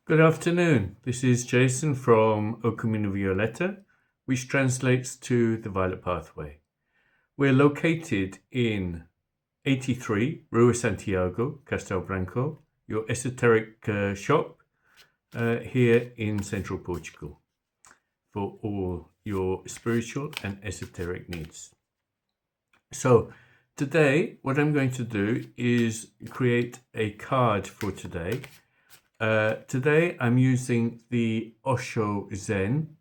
Good afternoon. This is Jason from O Caminho Violeta, which translates to the Violet Pathway. We're located in 83 Rua Santiago, Castelo Branco, your esoteric shop here in central Portugal for all your spiritual and esoteric needs. So today, what I'm going to do is create a card for today. Today I'm using the Osho Zen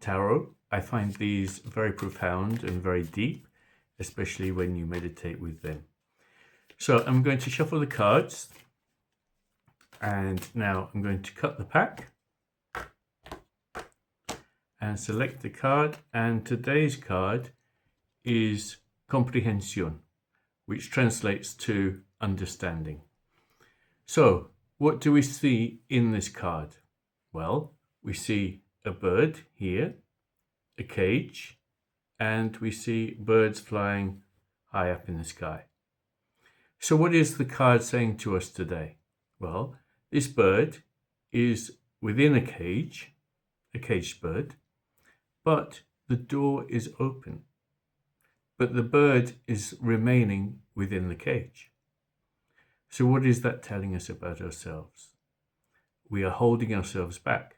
Tarot. I find these very profound and very deep, especially when you meditate with them. So I'm going to shuffle the cards, and now I'm going to cut the pack and select the card, and today's card is Compreensão, which translates to understanding. So what do we see in this card? Well, we see a bird here, a cage, and we see birds flying high up in the sky. So what is the card saying to us today? Well, this bird is within a caged bird, but the door is open. But the bird is remaining within the cage. So what is that telling us about ourselves? We are holding ourselves back,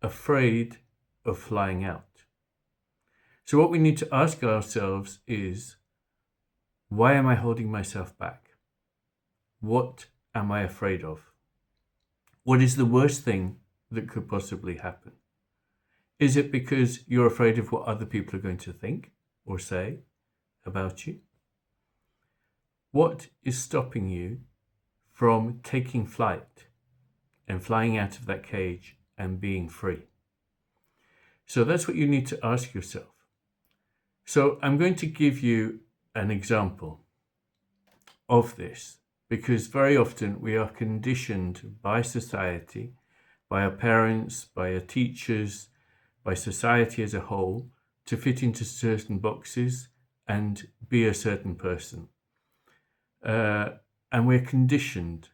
afraid of flying out. So what we need to ask ourselves is, why am I holding myself back? What am I afraid of? What is the worst thing that could possibly happen? Is it because you're afraid of what other people are going to think or say about you? What is stopping you from taking flight and flying out of that cage and being free? So that's what you need to ask yourself. So I'm going to give you an example of this, because very often we are conditioned by society, by our parents, by our teachers, by society as a whole, to fit into certain boxes and be a certain person. And we're conditioned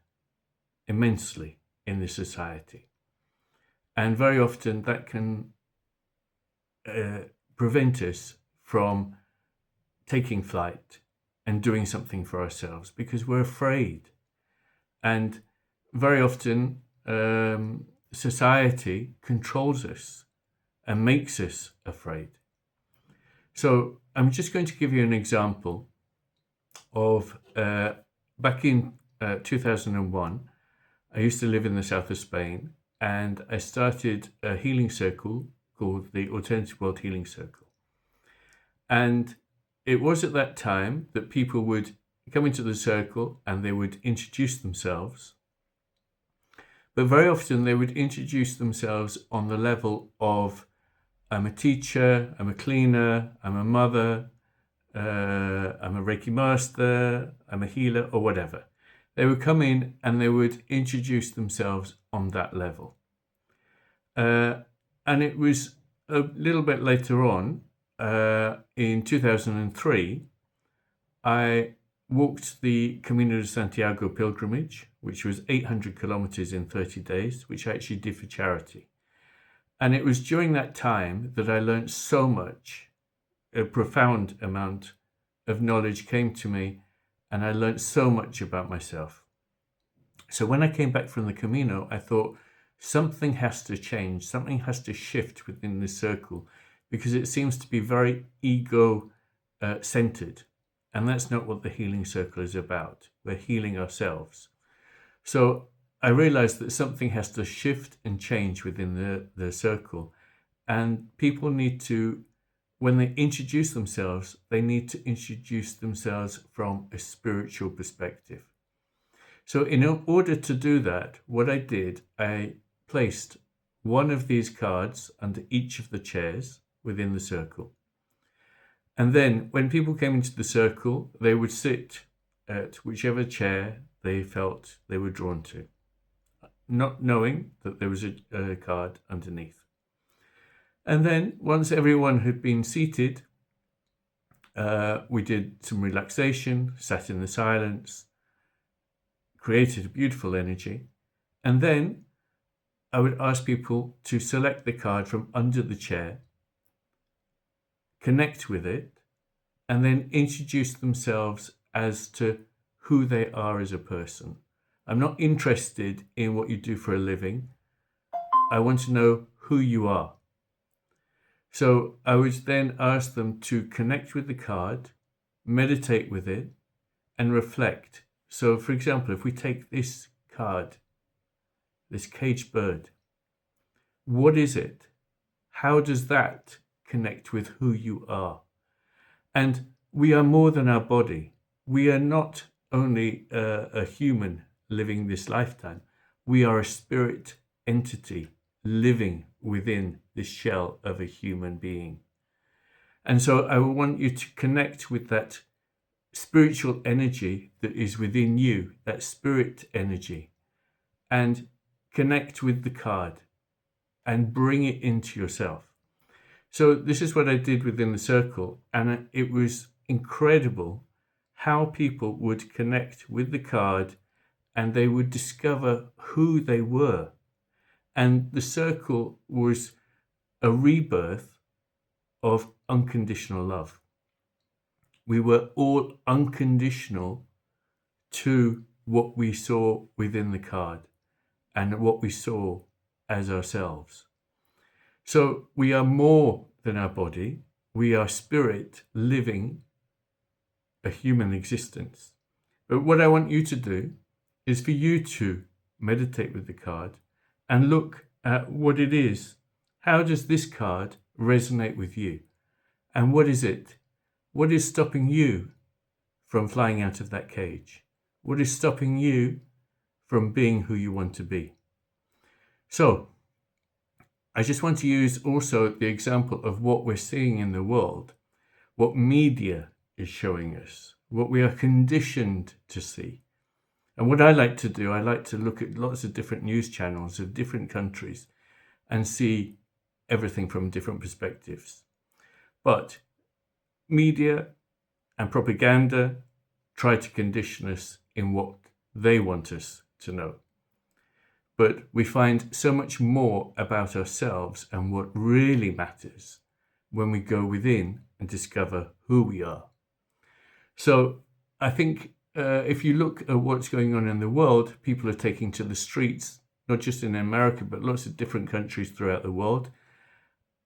immensely in this society. And very often that can prevent us from taking flight and doing something for ourselves because we're afraid. And very often society controls us and makes us afraid. So I'm just going to give you an example of back in 2001, I used to live in the south of Spain, and I started a healing circle called the Alternative World Healing Circle. And it was at that time that people would come into the circle and they would introduce themselves. But very often they would introduce themselves on the level of, I'm a teacher, I'm a cleaner, I'm a mother, I'm a Reiki master, I'm a healer, or whatever. They would come in and they would introduce themselves on that level. And it was a little bit later on, in 2003, I walked the Camino de Santiago pilgrimage, which was 800 kilometers in 30 days, which I actually did for charity. And it was during that time that I learned so much. A profound amount of knowledge came to me, and I learned so much about myself. So when I came back from the Camino, I thought something has to change, something has to shift within this circle, because it seems to be very ego-centered, and that's not what the healing circle is about. We're healing ourselves. So I realized that something has to shift and change within the circle, and people need to, when they introduce themselves, they need to introduce themselves from a spiritual perspective. So in order to do that, what I did, I placed one of these cards under each of the chairs within the circle. And then when people came into the circle, they would sit at whichever chair they felt they were drawn to, not knowing that there was a card underneath. And then once everyone had been seated, we did some relaxation, sat in the silence, created a beautiful energy. And then I would ask people to select the card from under the chair, connect with it, and then introduce themselves as to who they are as a person. I'm not interested in what you do for a living. I want to know who you are. So I would then ask them to connect with the card, meditate with it, and reflect. So, for example, if we take this card, this caged bird, what is it? How does that connect with who you are? And we are more than our body. We are not only a human living this lifetime. We are a spirit entity living within this shell of a human being. And so I want you to connect with that spiritual energy that is within you, that spirit energy, and connect with the card and bring it into yourself. So this is what I did within the circle, and it was incredible how people would connect with the card and they would discover who they were. And the circle was a rebirth of unconditional love. We were all unconditional to what we saw within the card and what we saw as ourselves. So we are more than our body. We are spirit living a human existence. But what I want you to do is for you to meditate with the card and look at what it is. How does this card resonate with you? And what is it? What is stopping you from flying out of that cage? What is stopping you from being who you want to be? So, I just want to use also the example of what we're seeing in the world, what media is showing us, what we are conditioned to see. And what I like to do, I like to look at lots of different news channels of different countries and see everything from different perspectives. But media and propaganda try to condition us in what they want us to know. But we find so much more about ourselves and what really matters when we go within and discover who we are. So I think if you look at what's going on in the world, people are taking to the streets, not just in America, but lots of different countries throughout the world.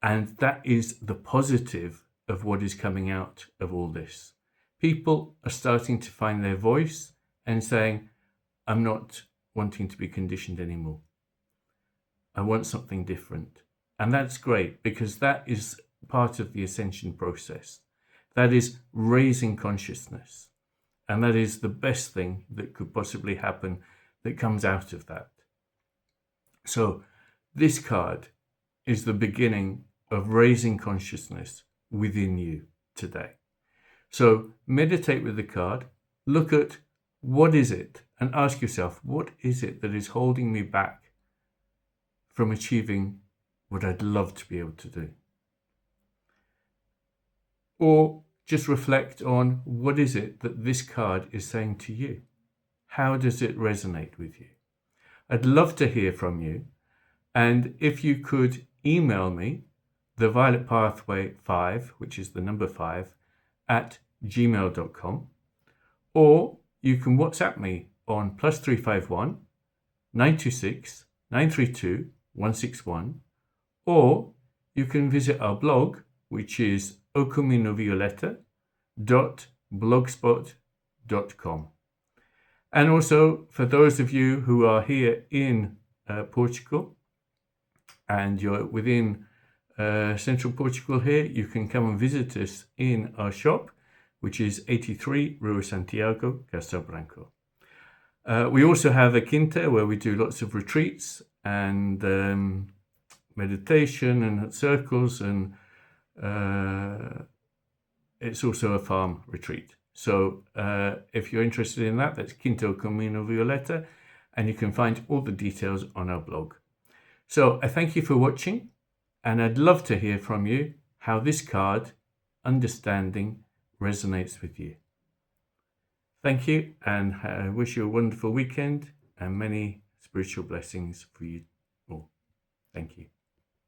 And that is the positive of what is coming out of all this. People are starting to find their voice and saying, I'm not wanting to be conditioned anymore. I want something different. And that's great, because that is part of the ascension process. That is raising consciousness. And that is the best thing that could possibly happen that comes out of that. So this card is the beginning of raising consciousness within you today. So meditate with the card, look at what is it, and ask yourself, what is it that is holding me back from achieving what I'd love to be able to do? Or just reflect on what is it that this card is saying to you? How does it resonate with you? I'd love to hear from you. And if you could email me, the Violet Pathway 5, which is the number 5, at gmail.com, or you can WhatsApp me on +351 926 932 161, or you can visit our blog, which is ocaminovioleta.blogspot.com. And also, for those of you who are here in Portugal, and you're within central Portugal here, you can come and visit us in our shop, which is 83 Rua Santiago, Castelo Branco. We also have a quinta where we do lots of retreats and meditation and circles, and it's also a farm retreat. So if you're interested in that, that's Quinto Camino Violeta, and you can find all the details on our blog. So I thank you for watching, and I'd love to hear from you how this card, Understanding, resonates with you. Thank you, and I wish you a wonderful weekend and many spiritual blessings for you all. Thank you.